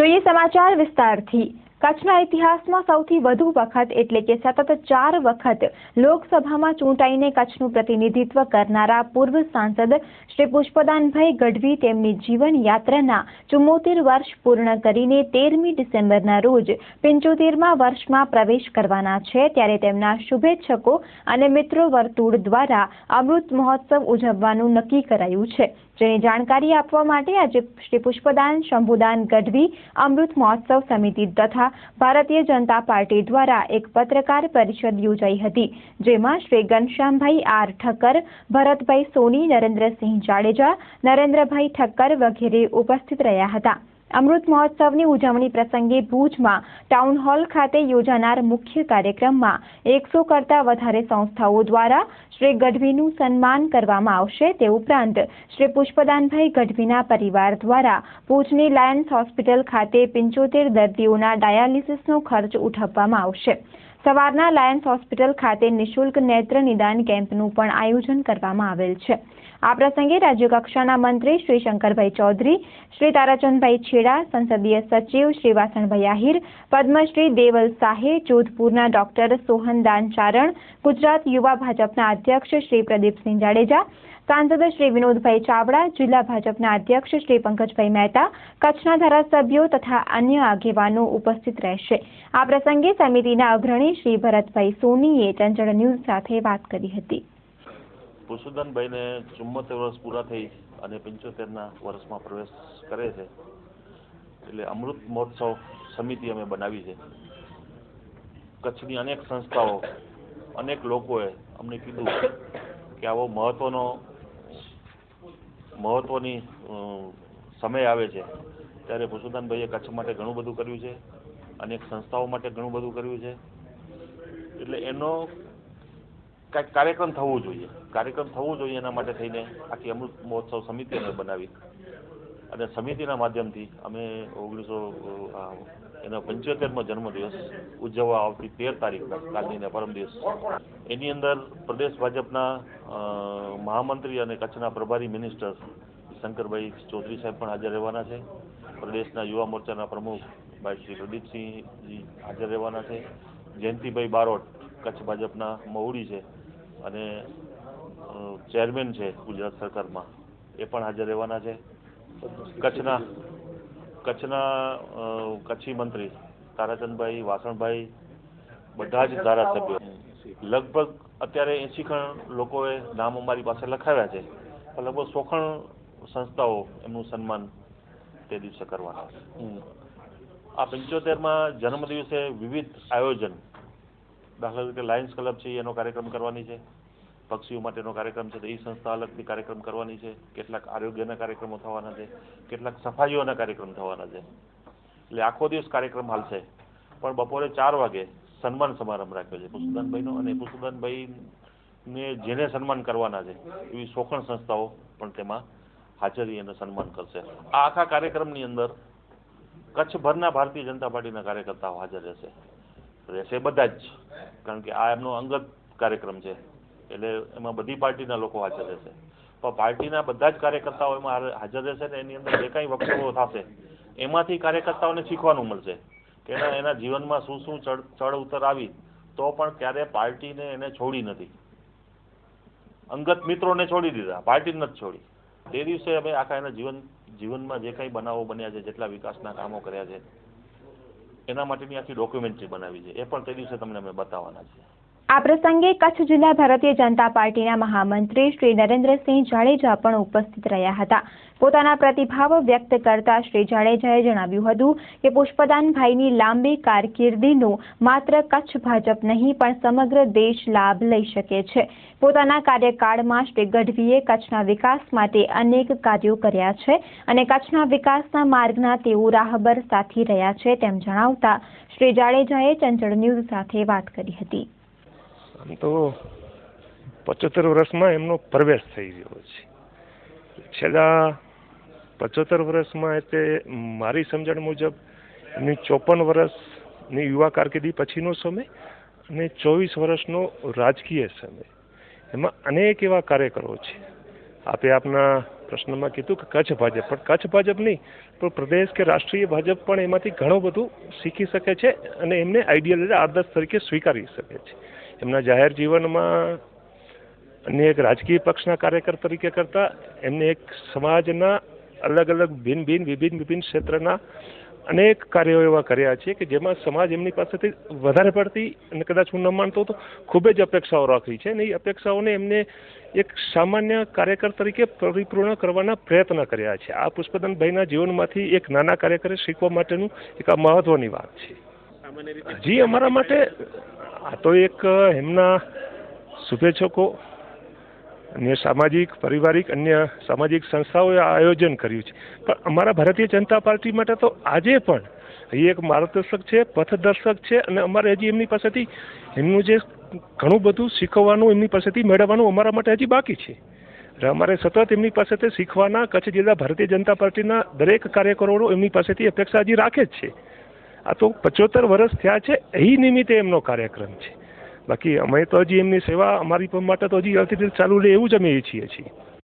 જોઈએ સમાચાર વિસ્તારથી। કચ્છના ઇતિહાસમાં સૌથી વધુ વખત એટલે કે સતત 4 વખત લોકસભામાં ચૂંટાઈને કચ્છનું પ્રતિનિધિત્વ કરનારા પૂર્વ સાંસદ શ્રી પુષ્પદાનભાઈ ગઢવી તેમની જીવન યાત્રાના 74 વર્ષ પૂર્ણ કરીને 13મી ડિસેમ્બરના રોજ 75મા વર્ષમાં પ્રવેશ કરવાના છે। ત્યારે તેમના શુભેચ્છકો અને મિત્રો વર્તુળ દ્વારા અમૃત મહોત્સવ ઉજવવાનું નક્કી કરાયું છે, જેની જાણકારી આપવા માટે આજે શ્રી પુષ્પદાન શંભુદાન ગઢવી અમૃત મહોત્સવ સમિતિ તથા ભારતીય જનતા પાર્ટી દ્વારા એક પત્રકાર પરિષદ યોજાઈ હતી, જેમાં શ્રી ઘનશ્યામભાઈ આર ઠક્કર, ભરતભાઈ સોની, નરેન્દ્રસિંહ જાડેજા, નરેન્દ્રભાઈ ઠક્કર વગેરે ઉપસ્થિત રહ્યા હતા। અમૃત મહોત્સવની ઉજવણી પ્રસંગે ભુજમાં ટાઉન હોલ ખાતે યોજાનાર મુખ્ય કાર્યક્રમમાં 100 કરતાં વધારે સંસ્થાઓ દ્વારા શ્રી ગઢવીનું સન્માન કરવામાં આવશે। તે ઉપરાંત શ્રી પુષ્પદાનભાઈ ગઢવીના પરિવાર દ્વારા ભુજની લાયન્સ હોસ્પિટલ ખાતે 75 દર્દીઓના ડાયાલિસિસનો ખર્ચ ઉઠાવવામાં આવશે। સવારના લાયન્સ હોસ્પિટલ ખાતે નિઃશુલ્ક નેત્ર નિદાન કેમ્પનું પણ આયોજન કરવામાં આવેલ છે। આ પ્રસંગે રાજ્યકક્ષાના મંત્રી શ્રી શંકરભાઈ ચૌધરી, શ્રી તારાચંદભાઈ છેડા, સંસદીય સચિવ શ્રી વાસણભાઈ આહિર, પદ્મશ્રી દેવલ સાહે, જોધપુરના ડોક્ટર સોહનદાન ચારણ, ગુજરાત યુવા ભાજપના અધ્યક્ષ શ્રી પ્રદીપસિંહ જાડેજા, સાંસદ શ્રી વિનોદભાઈ ચાવડા, જિલ્લા ભાજપના અધ્યક્ષ શ્રી પંકજભાઈ મહેતા, કચ્છના ધારાસભ્યો તથા અન્ય આગેવાનો ઉપસ્થિત રહેશે। આ પ્રસંગે સમિતિના અગ્રણી શ્રી ભરતભાઈ સોનીએ ચંચળ ન્યૂઝ સાથે વાત કરી હતી। પુષ્પદાનભાઈને 74 વર્ષ પૂરા થઈ અને 75ના વર્ષમાં પ્રવેશ કરે છે, એટલે અમૃત મહોત્સવ સમિતિ અમે બનાવી છે। કચ્છની અનેક સંસ્થાઓ, અનેક લોકોએ અમને કીધું કે આવો મહત્વની સમય આવે છે ત્યારે પુષ્પદાનભાઈએ કચ્છ માટે ઘણું બધું કર્યું છે, અનેક સંસ્થાઓ માટે ઘણું બધું કર્યું છે, એટલે એનો કાંઈક કાર્યક્રમ થવું જોઈએ એના માટે થઈને આખી અમૃત મહોત્સવ સમિતિ અમે બનાવી અને સમિતિના માધ્યમથી અમે એનો 75મો જન્મદિવસ ઉજવવા આવતી 13 તારીખના કાલની પરમ દિવસ એની અંદર પ્રદેશ ભાજપના મહામંત્રી અને કચ્છના પ્રભારી મિનિસ્ટર શંકરભાઈ ચૌધરી સાહેબ પણ હાજર રહેવાના છે। પ્રદેશના યુવા મોરચાના પ્રમુખ ભાઈ શ્રી પ્રદીપસિંહજી હાજર રહેવાના છે। જયંતિભાઈ બારોટ કચ્છ ભાજપના મહુડી છે અને ચેરમેન છે ગુજરાત સરકારમાં, એ પણ હાજર રહેવાના છે। કચ્છી મંત્રી તારાચંદભાઈ, વાસણભાઈ, બધા જ ધારાસભ્યો, લગભગ અત્યારે 80 લોકોએ નામ અમારી પાસે લખાવ્યા છે, લગભગ 100 સંસ્થાઓ એમનું સન્માન તે દિવસે કરવાના છે। આ 75મા જન્મદિવસે વિવિધ આયોજન, દાખલા તરીકે લાયન્સ ક્લબ છે એનો કાર્યક્રમ કરવાની છે, પક્ષીઓ માટેનો કાર્યક્રમ છે તો એ સંસ્થા અલગથી કાર્યક્રમ કરવાની છે, કેટલાક આરોગ્યના કાર્યક્રમો થવાના છે, કેટલાક સફાઈઓના કાર્યક્રમ થવાના છે, એટલે આખો દિવસ કાર્યક્રમ હાલશે। પણ બપોરે 4 વાગે સન્માન સમારંભ રાખ્યો છે પુષ્પદાનભાઈનો, અને પુષ્પદાનભાઈને જેને સન્માન કરવાના છે એવી 100 સંસ્થાઓ પણ તેમાં હાજરી અને સન્માન કરશે। આ આખા કાર્યક્રમની અંદર કચ્છભરના ભારતીય જનતા પાર્ટીના કાર્યકર્તાઓ હાજર રહેશે બધા જ, કારણ કે આ એમનો અંગત કાર્યક્રમ છે એટલે એમાં બધી પાર્ટીના લોકો હાજર રહેશે, પણ પાર્ટીના બધા જ કાર્યકર્તાઓ એમાં હાજર રહેશે ને એની અંદર જે કાંઈ વક્તવ્યો થશે એમાંથી કાર્યકર્તાઓને શીખવાનું મળશે કે એના જીવનમાં શું ચડ ઉતર આવી તો પણ ક્યારે પાર્ટીને એને છોડી નથી, અંગત મિત્રોને છોડી દીધા, પાર્ટીને નથી છોડી। તે દિવસે અમે આખા એના જીવનમાં જે કાંઈ બનાવો બન્યા છે, જેટલા વિકાસના કામો કર્યા છે એના માટેની આખી ડોક્યુમેન્ટરી બનાવી છે, એ પણ તે દિવસે તમને અમે બતાવવાના છીએ। આ પ્રસંગે કચ્છ જિલ્લા ભારતીય જનતા પાર્ટીના મહામંત્રી શ્રી નરેન્દ્રસિંહ જાડેજા પણ ઉપસ્થિત રહ્યા હતા। પોતાના પ્રતિભાવ વ્યક્ત કરતા શ્રી જાડેજાએ જણાવ્યું હતું કે પુષ્પદાનભાઈની લાંબી કારકિર્દીનો માત્ર કચ્છ ભાજપ નહીં પણ સમગ્ર દેશ લાભ લઈ શકે છે। પોતાના કાર્યકાળમાં શ્રી ગઢવીએ કચ્છના વિકાસ માટે અનેક કાર્યો કર્યા છે અને કચ્છના વિકાસના માર્ગના તેઓ રાહબર સાથી રહ્યા છે, તેમ જણાવતા શ્રી જાડેજાએ ચંચળ ન્યૂઝ સાથે વાત કરી હતી। આમ તો 75 વર્ષમાં એમનો પ્રવેશ થઈ ગયો છે। છેલ્લા 75 વર્ષમાં એટલે મારી સમજણ મુજબ એમની 54 વર્ષની યુવા કારકિર્દી પછીનો સમય અને 24 વર્ષનો રાજકીય સમય, એમાં અનેક એવા કાર્યકરો છે। આપે આપના પ્રશ્નમાં કીધું કે કચ્છ ભાજપ, પણ કચ્છ ભાજપ નહીં પણ પ્રદેશ કે રાષ્ટ્રીય ભાજપ પણ એમાંથી ઘણું બધું શીખી શકે છે અને એમને આઈડિયલ આદર્શ તરીકે સ્વીકારી શકે છે. એમના જાહેર જીવનમાં અન્ય એક રાજકીય પક્ષના કાર્યકર તરીકે કરતાં એમને એક સમાજના અલગ અલગ વિભિન્ન ક્ષેત્રના અનેક કાર્યો એવા કર્યા છે કે જેમાં સમાજ એમની પાસેથી વધારે પડતી અને કદાચ હું ન માનતો તો ખૂબ જ અપેક્ષાઓ રાખી છે અને એ અપેક્ષાઓને એમને એક સામાન્ય કાર્યકર તરીકે પરિપૂર્ણ કરવાના પ્રયત્ન કર્યા છે. આ પુષ્પદાનભાઈના જીવનમાંથી એક નાના કાર્યકરે શીખવા માટેનું એક આ મહત્વની વાત છે. હજી અમારા માટે આ તો એક એમના શુભેચ્છકો અન્ય સામાજિક પારિવારિક અન્ય સામાજિક સંસ્થાઓએ આયોજન કર્યું છે, પણ અમારા ભારતીય જનતા પાર્ટી માટે તો આજે પણ એ એક માર્ગદર્શક છે, પથદર્શક છે અને અમારે હજી એમની પાસેથી એમનું જે ઘણું બધું શીખવાનું એમની પાસેથી મેળવવાનું અમારા માટે હજી બાકી છે. એટલે અમારે સતત એમની પાસેથી શીખવાના કચ્છ જિલ્લા ભારતીય જનતા પાર્ટીના દરેક કાર્યકરો એમની પાસેથી અપેક્ષા હજી રાખે જ છે. આ તો 75 વર્ષ થયા છે એ નિમિત્તે એમનો કાર્યક્રમ છે. બાકી અમે તો હજી એમની સેવા અમારી માટે તો હજી ચાલુ રહે એવું જ અમે ઈચ્છીએ છીએ.